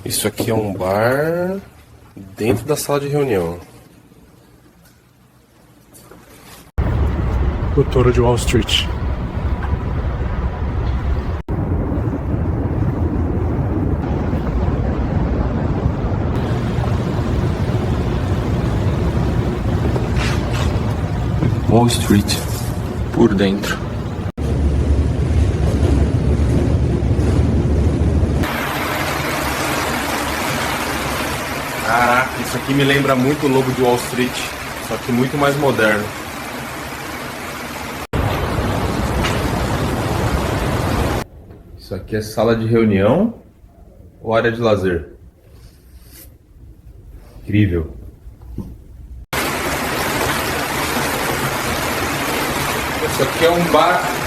Isso aqui é um bar dentro da sala de reunião. O Touro de Wall Street. Wall Street, por dentro. Caraca, isso aqui me lembra muito o Lobo de Wall Street, só que muito mais moderno. Isso aqui é sala de reunião ou área de lazer? Incrível. Isso aqui é um bar